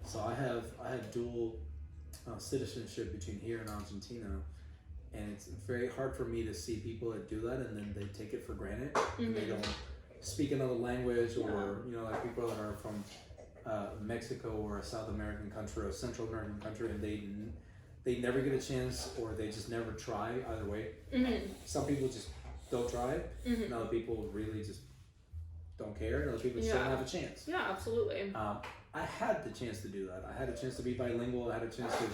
So I have dual citizenship between here and Argentina, and it's very hard for me to see people that do that and then they take it for granted. And they don't speak another language, or like people that are from Mexico or a South American country or a Central American country, and they never get a chance, or they just never try. Either way, some people just don't try, and other people really just don't care, and other people just don't have a chance. Yeah, absolutely. I had the chance to do that. I had a chance to be bilingual. I had a chance to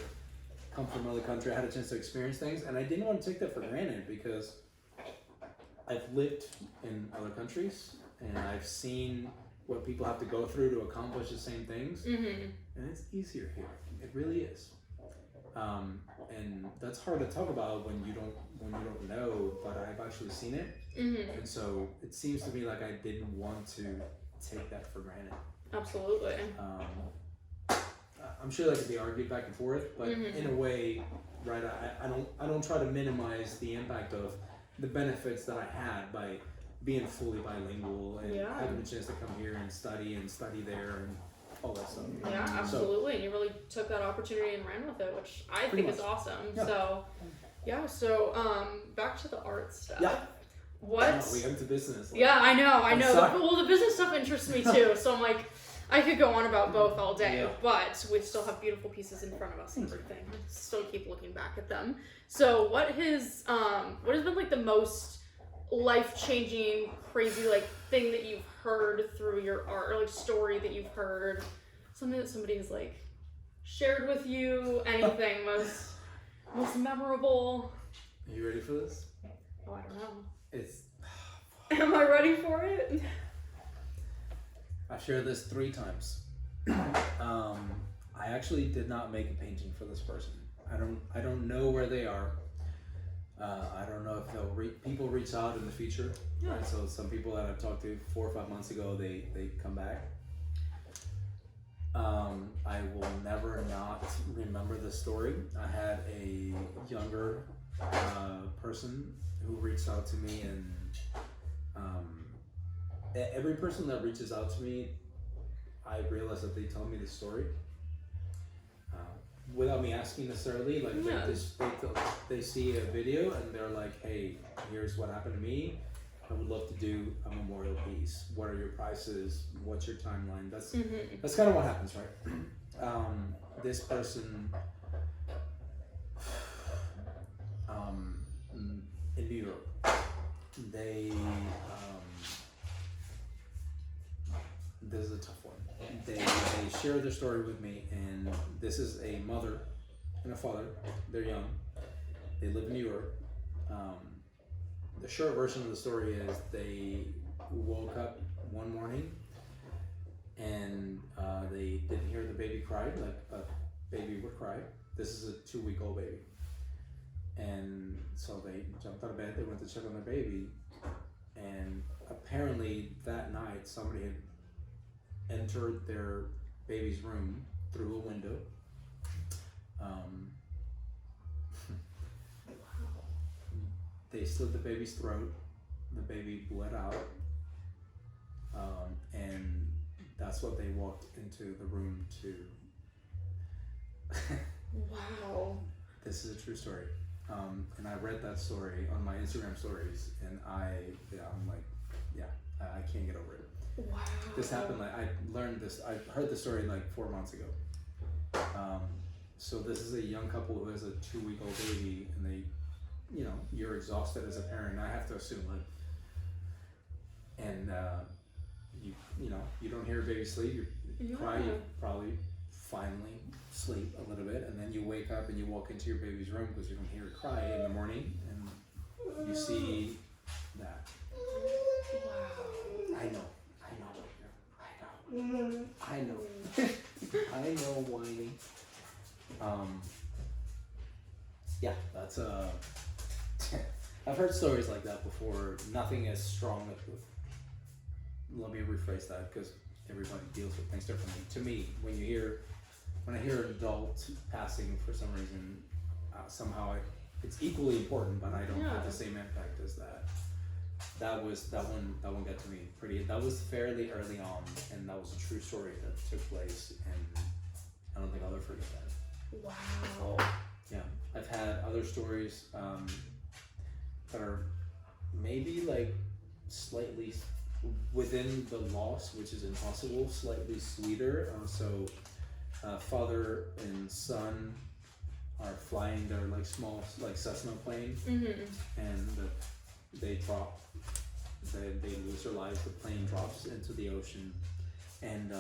come from another country. I had a chance to experience things, and I didn't want to take that for granted because I've lived in other countries and I've seen what people have to go through to accomplish the same things, and it's easier here. It really is. And that's hard to talk about when you don't know, but I've actually seen it, and so it seems to me like I didn't want to take that for granted. Absolutely. I'm sure that could be argued back and forth, but in a way, right? I don't try to minimize the impact of the benefits that I had by being fully bilingual and having a chance to come here and study there and all that stuff. Yeah, absolutely. And you really took that opportunity and ran with it, which I think is awesome. Yeah. So back to the art stuff. Yeah. What? We got into business. Yeah, I know. Well, the business stuff interests me too. So I'm like, I could go on about both all day, but we still have beautiful pieces in front of us and everything. I still keep looking back at them. So what has been like the most life-changing, crazy like thing that you've heard through your art, or like story that you've heard, something that somebody has like shared with you, anything most memorable? Are you ready for this? Oh, I don't know. Am I ready for it? I've shared this 3 times. I actually did not make a painting for this person. I don't know where they are. I don't know if people reach out in the future. Yeah. Right? So some people that I've talked to 4 or 5 months ago, they come back. I will never not remember this story. I had a younger person who reached out to me, and every person that reaches out to me, I realize that they tell me the story without me asking necessarily. Like they see a video and they're like, "Hey, here's what happened to me. I would love to do a memorial piece. What are your prices? What's your timeline?" That's kind of what happens, right? This person in New York, they this is a tough one. They share their story with me, and this is a mother and a father. They're young. They live in New York. The short version of the story is they woke up one morning and they didn't hear the baby cry like a baby would cry. This is a 2-week-old baby. And so they jumped out of bed, they went to check on their baby, and apparently that night somebody had entered their baby's room through a window. They slit the baby's throat, the baby bled out, and that's what they walked into the room to. Wow. This is a true story. And I read that story on my Instagram stories, and I'm like, I can't get over it. Wow. This happened, like, I heard the story like 4 months ago. So this is a young couple who has a 2-week-old baby, and they, you're exhausted as a parent, I have to assume, and you don't hear a baby sleep, you cry, you probably finally sleep a little bit, and then you wake up and you walk into your baby's room because you don't hear her cry in the morning, and you see that. Wow. I know, whiny. Yeah, that's I've heard stories like that before. Nothing as strong as. Let me rephrase that because everybody deals with things differently. To me, when I hear an adult passing for some reason, somehow it's equally important, but I don't have the same impact as that. That one got to me pretty. That was fairly early on, and that was a true story that took place, and I don't think I'll ever forget that. Wow. Yeah, I've had other stories that are maybe like slightly within the loss, which is impossible, slightly sweeter. Father and son are flying their like small like Cessna plane, and they drop. They lose their lives. The plane drops into the ocean, and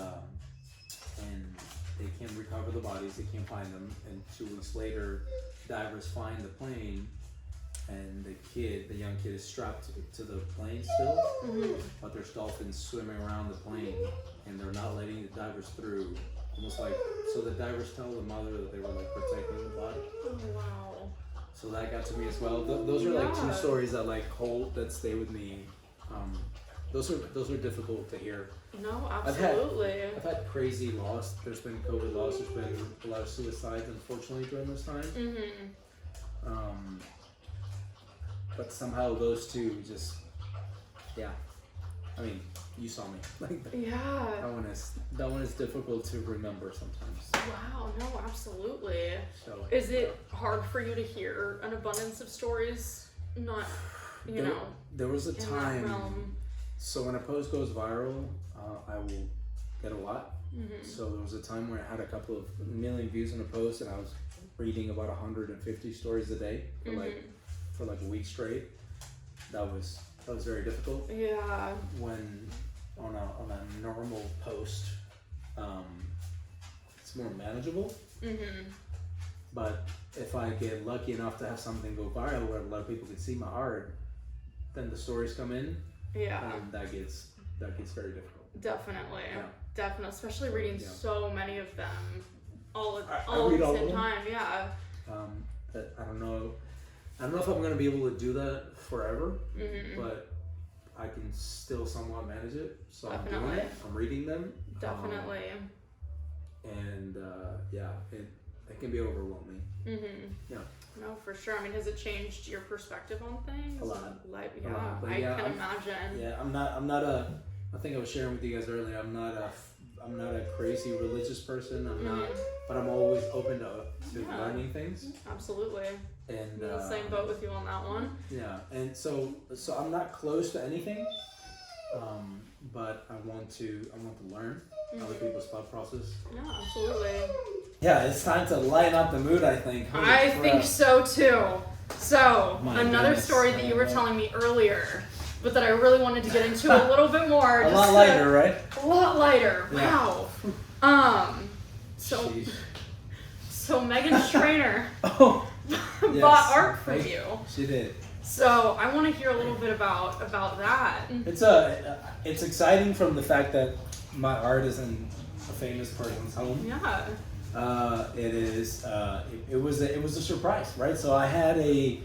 they can't recover the bodies. They can't find them. And 2 weeks later, divers find the plane, and the young kid is strapped to the plane still, but there's dolphins swimming around the plane, and they're not letting the divers through. Almost like, so the divers tell the mother that they were like protecting the body. Oh, wow. So that got to me as well. Those are like two stories that stay with me. Those are difficult to hear. No, absolutely. I've had crazy loss. There's been COVID loss. There's been a lot of suicides, unfortunately, during this time. But somehow those two just, I mean, you saw me. That one is difficult to remember sometimes. Wow, no, absolutely. So, is it hard for you to hear an abundance of stories? Not, there was a time. So when a post goes viral, I will get a lot. So there was a time where I had a couple of million views on a post, and I was reading about 150 stories a day for like a week straight. That was very difficult. Yeah. When on a normal post, it's more manageable. But if I get lucky enough to have something go viral where a lot of people can see my art, then the stories come in. Yeah. And that gets very difficult. Definitely. Yeah. Definitely. Especially reading so many of them all at the same time. Yeah. I don't know if I'm gonna be able to do that forever, but I can still somewhat manage it. So Definitely. I'm doing it. I'm reading them. Definitely. It can be overwhelming. Yeah. No, for sure. I mean, has it changed your perspective on things? A lot. I can imagine. Yeah, I'm not a. I think I was sharing with you guys earlier. I'm not a crazy religious person. I'm not, but I'm always open to learning things. Absolutely. And I'm in the same boat with you on that one. Yeah, and so I'm not close to anything, but I want to learn other people's thought process. Yeah, absolutely. Yeah, it's time to lighten up the mood, I think. I think so too. So, another story that you were telling me earlier, but that I really wanted to get into a little bit more. A lot lighter, right? A lot lighter. Yeah. Wow. So Megan Strainer bought art from you. She did. So I want to hear a little bit about that. It's exciting from the fact that my art is in a famous person's home. Yeah. It is. It was a surprise, right? So I had a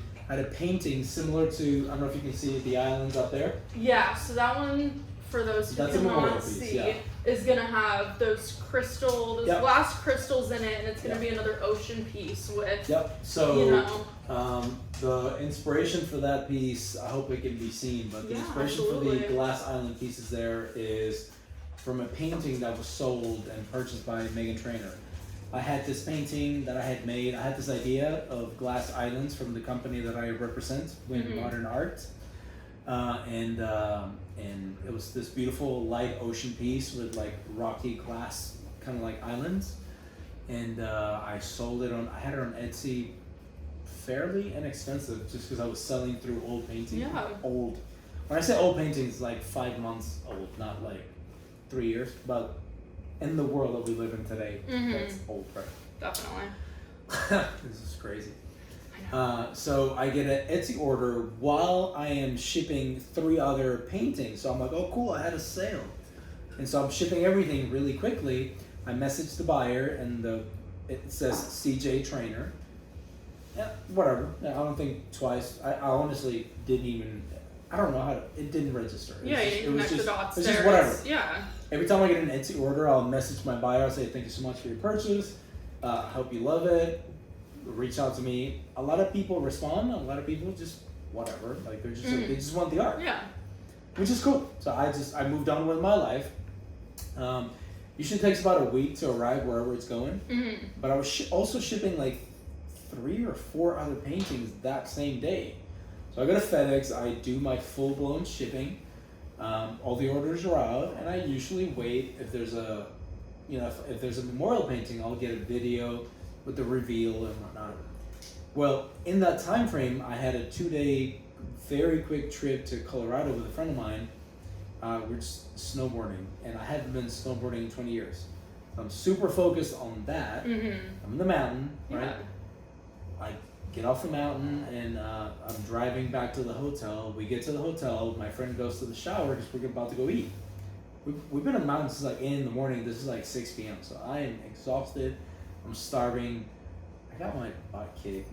painting similar to, I don't know if you can see the islands up there. Yeah. So that one, for those who That's a memorial cannot piece, see, yeah. is gonna have those Yep. glass crystals in it, and it's gonna Yep. be another ocean piece with. Yep. So You know. the inspiration for that piece, I hope it can be seen, but the Yeah, inspiration for absolutely. the glass island pieces there is from a painting that was sold and purchased by Megan Trainor. I had this painting that I had made. I had this idea of glass islands from the company that I represent, Win Mhm. Modern Art, and it was this beautiful light ocean piece with like rocky glass kind of like islands, and I sold it on. I had it on Etsy, fairly inexpensive, just because I was selling through old paintings. Yeah. Old. When I say old paintings, like 5 months old, not like 3 years, but in the world that we live in today, Mhm. that's old, right? Definitely. This is crazy. I know. So I get an Etsy order while I am shipping 3 other paintings. So I'm like, oh cool, I had a sale. And so I'm shipping everything really quickly. I message the buyer and it says CJ Trainer. Yeah, whatever. I don't think twice. I honestly didn't even, I don't know how to, it didn't register. It Yeah, was you just- didn't connect the dots It's there. just whatever. Yeah. Every time I get an Etsy order, I'll message my buyer. I'll say, thank you so much for your purchase. I hope you love it. Reach out to me. A lot of people respond. A lot of people just whatever. Like they're just like, they just want the art, Yeah. which is cool. So I moved on with my life. Usually takes about a week to arrive wherever it's going. Mm-hmm. But I was also shipping like 3 or 4 other paintings that same day. So I go to FedEx. I do my full blown shipping. All the orders are out, and I usually wait if there's a, if there's a memorial painting, I'll get a video with the reveal and whatnot. Well, in that time frame, I had a 2-day, very quick trip to Colorado with a friend of mine. We're just snowboarding, and I haven't been snowboarding in 20 years. I'm super focused on that. Mm-hmm. I'm in the mountain, right? Yeah. I get off the mountain, and I'm driving back to the hotel. We get to the hotel. My friend goes to the shower because we're about to go eat. We've been in the mountains since like 8 in the morning. This is like 6 p.m. So I am exhausted. I'm starving. I got my butt kicked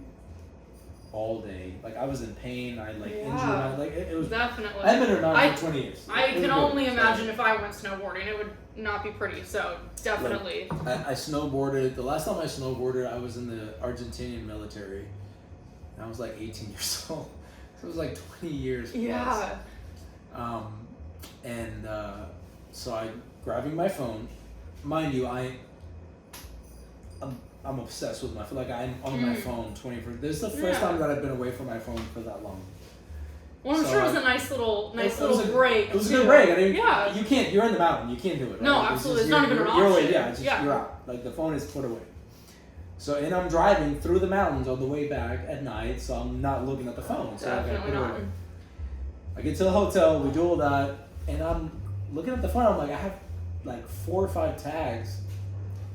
all day. Like I was in pain. I like injured my like it was. Definitely. I haven't been in a mountain for 20 years. I It was can good. only So, imagine if I went snowboarding, it would not be pretty. So definitely. I snowboarded. The last time I snowboarded, I was in the Argentinian military. And I was like 18 years old. So it was like 20 years. Plus. Yeah. So I'm grabbing my phone. Mind you, I'm obsessed with my phone. Like I'm on my phone 24. This is the first time that I've been away from my phone for that long. Well, I'm So sure it was a nice little break. It was a too. good break. I didn't, Yeah. You can't. You're in the mountain. You can't do it. Right? No, Like, absolutely. It's just- not even an you're away. option. Yeah, it's just, Yeah. you're out. Like the phone is put away. So and I'm driving through the mountains on the way back at night, so I'm not looking at the phone. So I gotta Definitely put it not. away. I get to the hotel. We do all that, and I'm looking at the phone. I'm like, I have like 4 or 5 tags,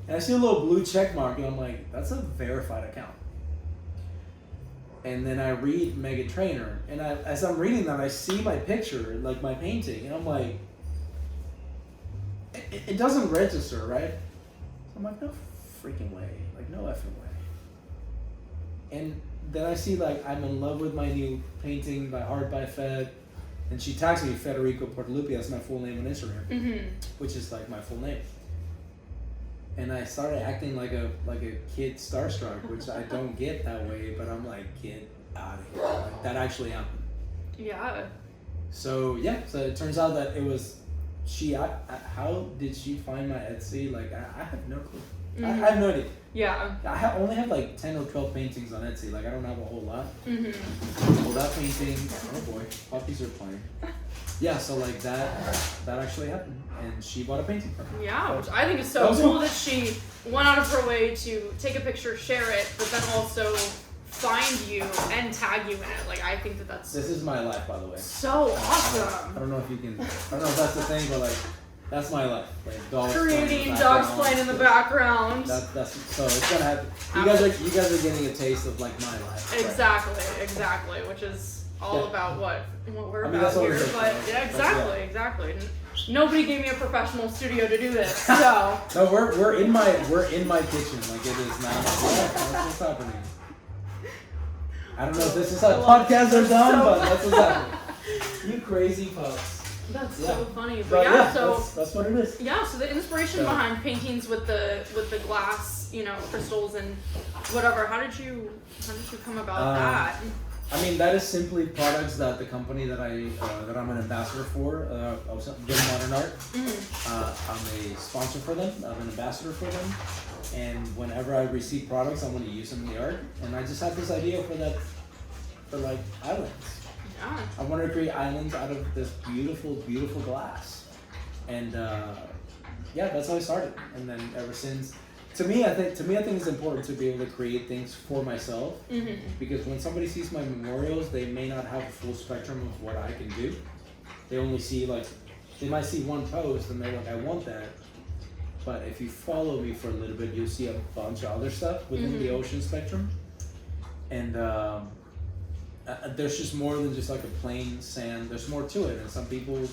and I see a little blue check mark, and I'm like, that's a verified account. And then I read Megan Trainor, and as I'm reading that, I see my picture, like my painting, and I'm like, it doesn't register, right? So I'm like, no freaking way, like no effing way. And then I see like I'm in love with my new painting by Art by Fed, and she tags me Federico Portalupi, that's my full name on Instagram, Mm-hmm. which is like my full name. And I started acting like a kid starstruck, which I don't get that way, but I'm like, get out of here. Like, that actually happened. Yeah. So yeah, so it turns out that it was she. How did she find my Etsy? Like I have no clue. I have no idea. Yeah. I only have like 10 or 12 paintings on Etsy. Like I don't have a whole lot. Mm-hmm. Well, that painting. Oh boy, puppies are playing. Yeah, so like that actually happened, and she bought a painting from me. Yeah, which I think is so That was cool cool. that she went out of her way to take a picture, share it, but then also find you and tag you in it. Like, I think that's This is my life, by the way. so I awesome. don't know if you can. I don't know if that's the thing, but like, that's my life. Like dogs Creating playing in the dogs background. playing in the background. That's so it's gonna happen. You guys are getting a taste of like my life. Right? Exactly, which is all about what we're I mean, about that's what here. we're here But for, yeah, right? exactly. Nobody gave me a professional studio to do this, so. No, we're in my kitchen, like it is now. That's what's happening. I don't know if this is how podcasts are done, but that's what's happening. You crazy pups. That's so funny. But yeah, so that's what it is. yeah, so the inspiration behind paintings with the glass, crystals and whatever. How did you come about that? I mean, that is simply products that the company that I'm an ambassador for, Good Modern Art. I'm a sponsor for them. I'm an ambassador for them. And whenever I receive products, I want to use them in the art. And I just had this idea for like islands. Yeah. I wanted to create islands out of this beautiful, beautiful glass. And that's how I started. And then ever since, to me, I think it's important to be able to create things for myself. Because when somebody sees my memorials, they may not have a full spectrum of what I can do. They only see they might see one post and they're like, I want that. But if you follow me for a little bit, you'll see a bunch of other stuff within the ocean spectrum. And there's just more than just like a plain sand. There's more to it. And some people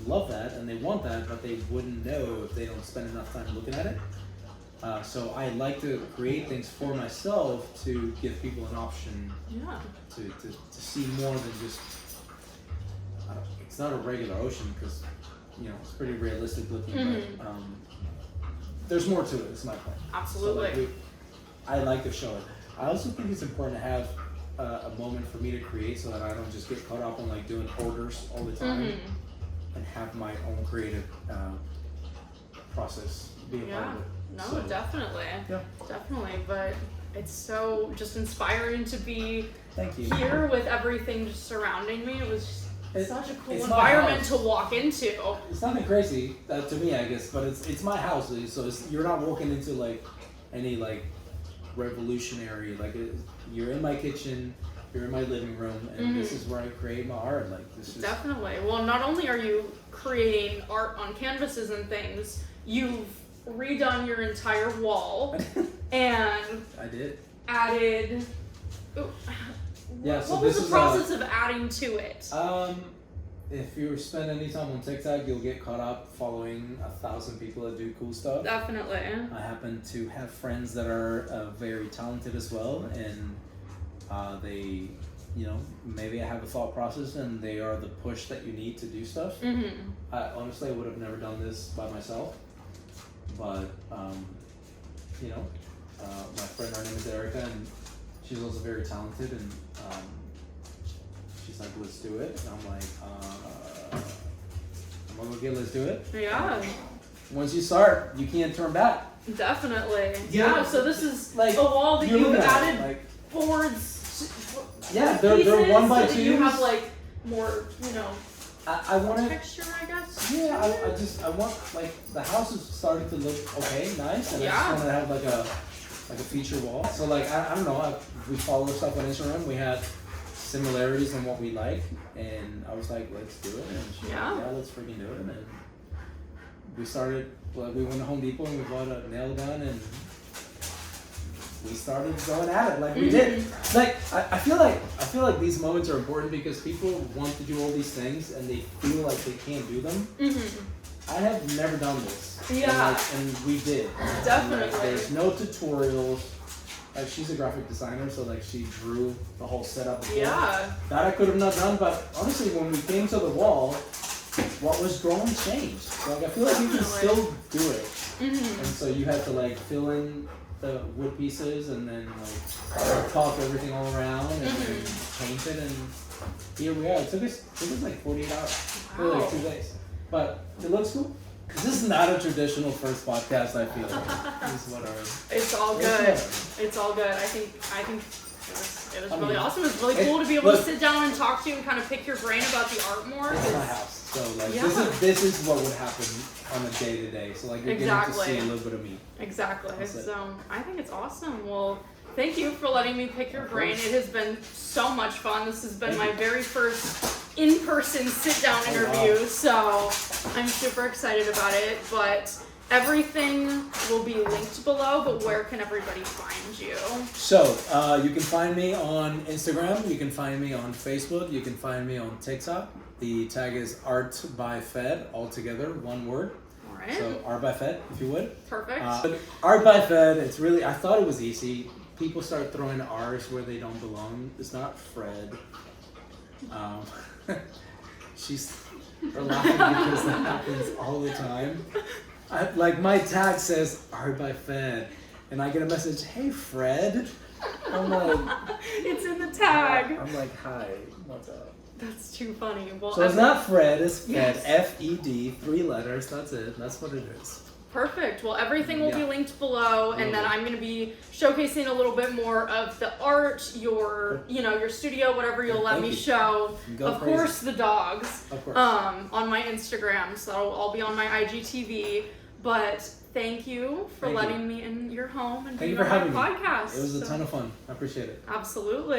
love that and they want that, but they wouldn't know if they don't spend enough time looking at it. So I like to create things for myself to give people an option to see more than just, it's not a regular ocean because, it's pretty realistic looking, but there's more to it, is my point. Absolutely. So I like to show it. I also think it's important to have a moment for me to create so that I don't just get caught up on doing orders all the time and have my own creative process be a part of it. No, So, definitely. Yeah. Definitely, but it's so just inspiring to be Thank you. here with everything just surrounding me. It was just such a cool it's my environment house. to walk into. It's nothing crazy to me, I guess, but it's my house, so you're not walking into any revolutionary. You're in my kitchen, you're in my living room, and this is where I create my art. This is Definitely. Well, not only are you creating art on canvases and things, you've redone your entire wall and I did. added. Yeah. So what was this the process of adding to it? If you spend any time on TikTok, you'll get caught up following 1,000 people that do cool stuff. Definitely. I happen to have friends that are very talented as well, and they, maybe I have a thought process, and they are the push that you need to do stuff. I honestly would have never done this by myself, but my friend, her name is Erica, and she's also very talented, and she's like, let's do it. And I'm like, I'm like, okay, let's do it. Yeah. Once you start, you can't turn back. Definitely. Yeah. Yeah. So this is a wall that you've added boards. Yeah, they're 1 by 2s. So that you have more, I want texture, I guess. Yeah, I want the house is starting to look okay, nice, and I just want to have a feature wall. So I don't know, we follow stuff on Instagram. We had similarities in what we like, and I was like, let's do it. And she was like, yeah, let's freaking do it. And we started. We went to Home Depot and we bought a nail gun, and we started going at it we did. I feel like these moments are important because people want to do all these things and they feel like they can't do them. I have never done this. Yeah. And we did. Definitely. There's no tutorials. She's a graphic designer, so she drew the whole setup before. Yeah. That I could have not done, but honestly, when we came to the wall, what was drawn changed. So I feel like you can still do it. And so you had to fill in the wood pieces and then top everything all around and then paint it, and here we are. It took us 48 hours. Wow. Really 2 days. But it looks cool. This is not a traditional first podcast, I feel. This is what It's all good. It's all good. I think it was really awesome. It was really cool to be able to sit down and talk to you and kind of pick your brain about the art more. It's my house. So this is what would happen on a day to day. So you're getting to see a little bit of me. Exactly. So I think it's awesome. Well, thank you for letting me pick your brain. It has been so much fun. This has been my very first in-person sit-down interview. So I'm super excited about it. But everything will be linked below, but where can everybody find you? So, you can find me on Instagram, you can find me on Facebook, you can find me on TikTok. The tag is Art by Fed, all together, one word. All right. So, Art by Fed, if you would. Perfect. Art by Fed, it's really, I thought it was easy. People start throwing R's where they don't belong. It's not Fred. She's laughing because that happens all the time. Like my tag says Art by Fed, and I get a message, "Hey Fred." I'm like, it's in the tag. I'm like, "Hi, what's up?" That's too funny. Well, So it's not Fred, it's Fed. Yes. F-E-D, 3 letters. That's it. That's what it is. Perfect. Well, everything will be Yeah. linked below, and then I'm going to be showcasing a little bit more of the art, your studio, whatever you'll let Thank me you. show. Go Of crazy. course, the dogs. Of course. On my Instagram, so that'll all be on my IGTV. But thank you for Thank you. letting me in your home and Thank you being for on having my me. podcast. It was a ton of fun. I appreciate it. Absolutely.